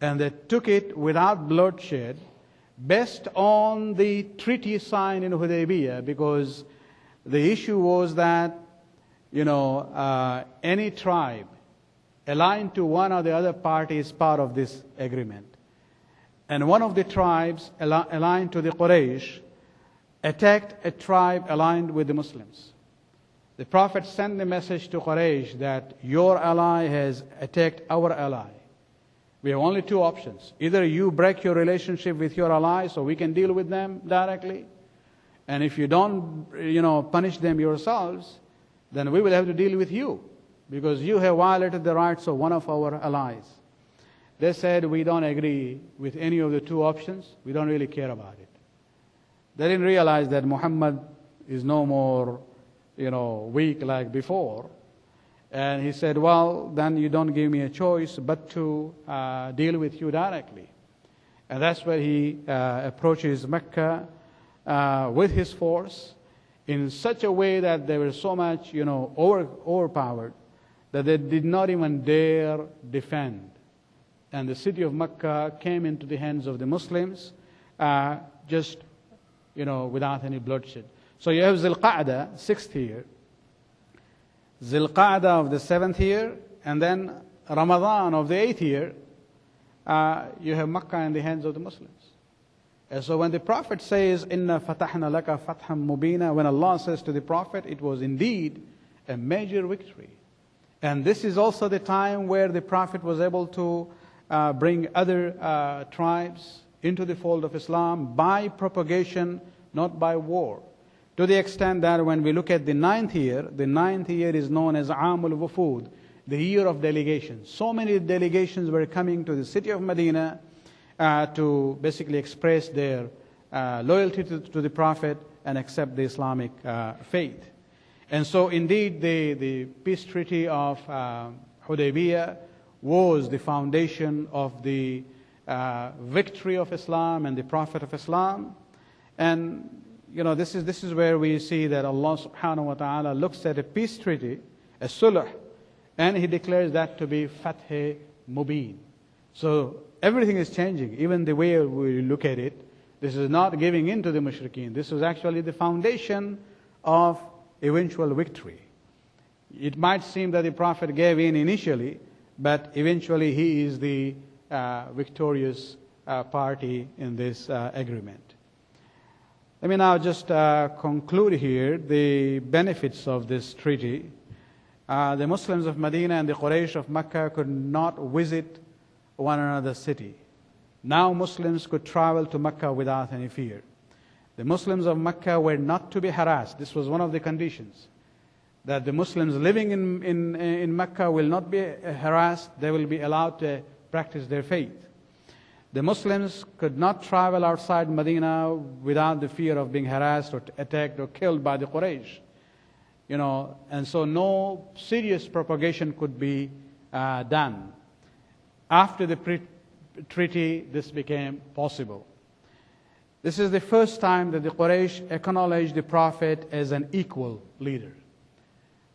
And they took it without bloodshed, based on the treaty signed in Hudaybiyah, because the issue was that, any tribe aligned to one or the other party is part of this agreement. And one of the tribes aligned to the Quraysh attacked a tribe aligned with the Muslims. The Prophet sent a message to Quraysh that your ally has attacked our ally. We have only two options. Either you break your relationship with your ally so we can deal with them directly, and if you don't, punish them yourselves, then we will have to deal with you because you have violated the rights of one of our allies. They said, we don't agree with any of the two options. We don't really care about it. They didn't realize that Muhammad is no more, weak like before. And he said, well, then you don't give me a choice but to deal with you directly. And that's where he approaches Mecca with his force in such a way that they were so much, overpowered that they did not even dare defend. And the city of Mecca came into the hands of the Muslims just, without any bloodshed. So you have Zil-Qa'dah, 6th year, Zil-Qa'dah of the 7th year, and then Ramadan of the 8th year, you have Mecca in the hands of the Muslims. And so when the Prophet says, Inna fatahna laka fatham mubina, when Allah says to the Prophet, it was indeed a major victory. And this is also the time where the Prophet was able to bring other tribes into the fold of Islam by propagation, not by war. To the extent that when we look at the 9th year is known as Amul Wufud, the year of delegations. So many delegations were coming to the city of Medina to basically express their loyalty to the Prophet and accept the Islamic faith. And so indeed the peace treaty of Hudaybiyah was the foundation of the victory of Islam and the Prophet of Islam. And this is where we see that Allah subhanahu wa ta'ala looks at a peace treaty, a sulh, and He declares that to be Fath Mubin. So everything is changing, even the way we look at it. This is not giving in to the mushrikeen. This was actually the foundation of eventual victory. It might seem that the Prophet gave in initially, but eventually he is the victorious party in this agreement. Let me now just conclude here the benefits of this treaty. The Muslims of Medina and the Quraysh of Mecca could not visit one another's city. Now Muslims could travel to Mecca without any fear. The Muslims of Mecca were not to be harassed. This was one of the conditions, that the Muslims living in Mecca will not be harassed. They will be allowed to practice their faith. The Muslims could not travel outside Medina without the fear of being harassed or attacked or killed by the Quraysh. And so no serious propagation could be done. After the treaty, this became possible. This is the first time that the Quraysh acknowledged the Prophet as an equal leader.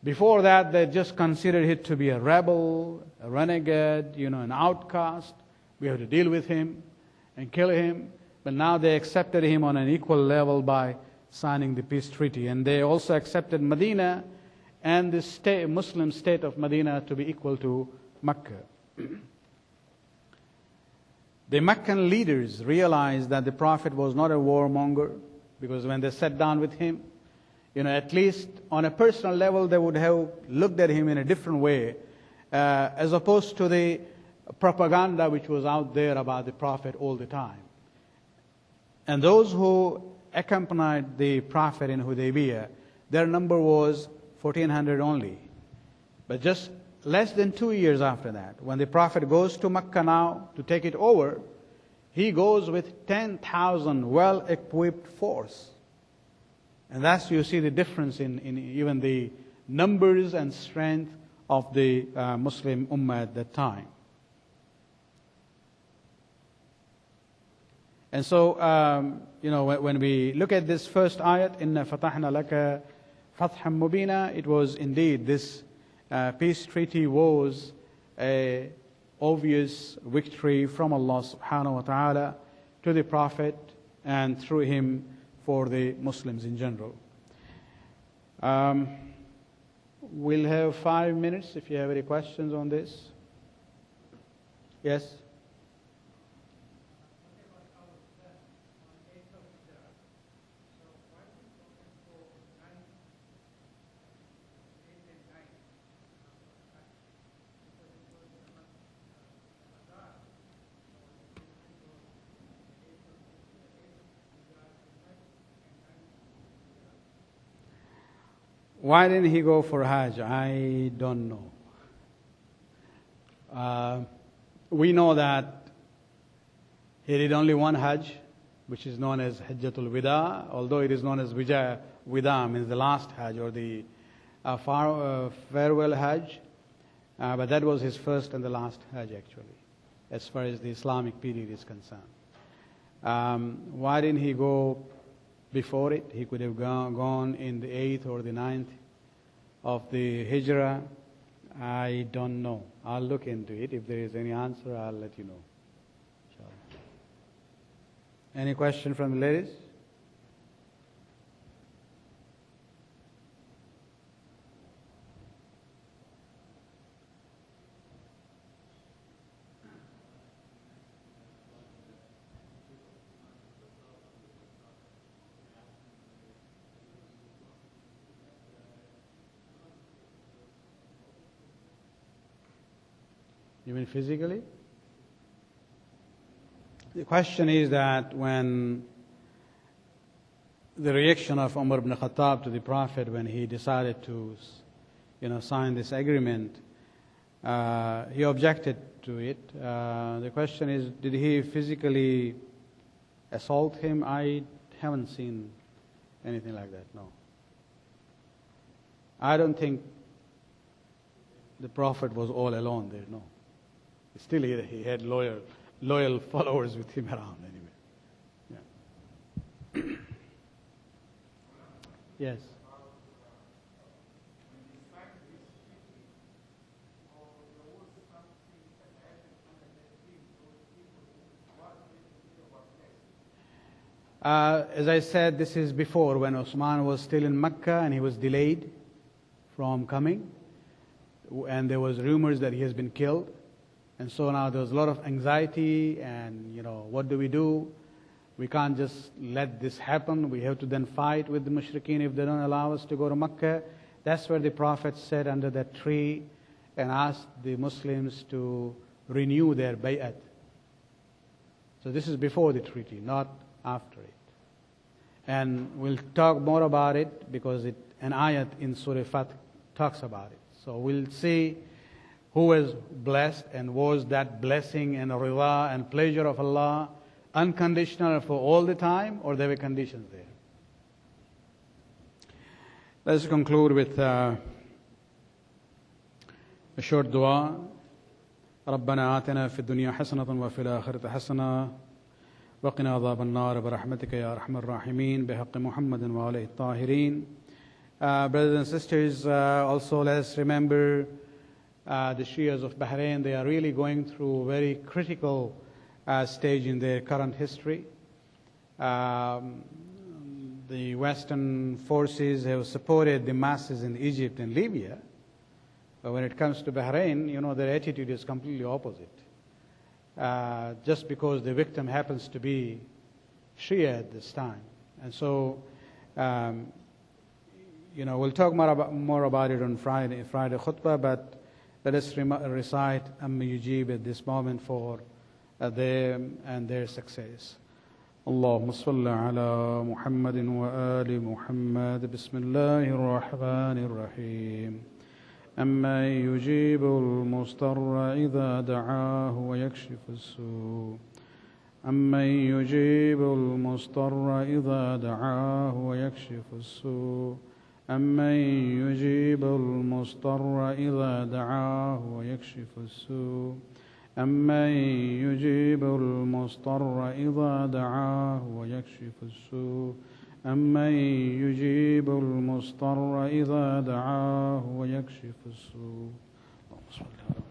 Before that, they just considered it to be a rebel, a renegade, an outcast. We have to deal with him and kill him. But now they accepted him on an equal level by signing the peace treaty. And they also accepted Medina and the Muslim state of Medina to be equal to Mecca. The Meccan leaders realized that the Prophet was not a warmonger, because when they sat down with him, at least on a personal level, they would have looked at him in a different way, as opposed to the propaganda which was out there about the Prophet all the time. And those who accompanied the Prophet in Hudaybiyah, their number was 1,400 only. But just less than 2 years after that, when the Prophet goes to Mecca now to take it over, he goes with 10,000 well-equipped force. And that's, you see the difference in even the numbers and strength of the Muslim Ummah at that time. And so, when we look at this first ayat, إِنَّا فَتَحْنَا لَكَ فَتْحًا مُبِينًا, it was indeed, this peace treaty was a obvious victory from Allah subhanahu wa ta'ala to the Prophet and through him for the Muslims in general. We'll have 5 minutes if you have any questions on this. Yes? Why didn't he go for Hajj? I don't know. We know that he did only one Hajj, which is known as Hujjatul Wida, although it is known as Wida, means the last Hajj or the farewell Hajj. But that was his first and the last Hajj actually, as far as the Islamic period is concerned. Why didn't he go before it? He could have gone in the 8th or the 9th of the Hijrah. I don't know. I'll look into it. If there is any answer, I'll let you know. Inshallah. Any question from the ladies? You mean physically? The question is that when the reaction of Umar ibn Khattab to the Prophet when he decided to, sign this agreement, he objected to it. The question is, did he physically assault him? I haven't seen anything like that, no. I don't think the Prophet was all alone there, no. Still, he had loyal followers with him around anyway. Yeah. Yes. As I said, this is before when Osman was still in Mecca and he was delayed from coming, and there was rumors that he has been killed. And so now there's a lot of anxiety and, what do we do? We can't just let this happen. We have to then fight with the mushrikeen if they don't allow us to go to Mecca. That's where the Prophet sat under that tree and asked the Muslims to renew their bay'at. So this is before the treaty, not after it. And we'll talk more about it because an ayat in Sura Fath talks about it. So we'll see who was blessed, and was that blessing and rida and pleasure of Allah unconditional for all the time, or there were conditions there. Let's conclude with a short dua. ربنا آتنا في الدنيا حسنة وفي الآخرة حسنة وقنا عذاب النار برحمتك يا أرحم الراحمين بحق محمد وآله الطاهرين. Brothers and sisters, also let us remember the Shias of Bahrain. They are really going through a very critical stage in their current history. The Western forces have supported the masses in Egypt and Libya, but when it comes to Bahrain, their attitude is completely opposite. Just because the victim happens to be Shia at this time. And so, we'll talk more about it on Friday khutbah, but Let us recite Amma Yujib at this moment for them and their success. اللهم صل على محمد وآل محمد بسم الله الرحمن الرحيم أمن يجيب المضطر إذا دعاه ويكشف السوء أمن يجيب المضطر إذا دعاه ويكشف السوء أمن يجيب المضطر إذا دعاه ويكشف السوء أمن يجيب المضطر إذا دعاه ويكشف السوء أمن يجيب المضطر إذا دعاه ويكشف السوء اللهم صل على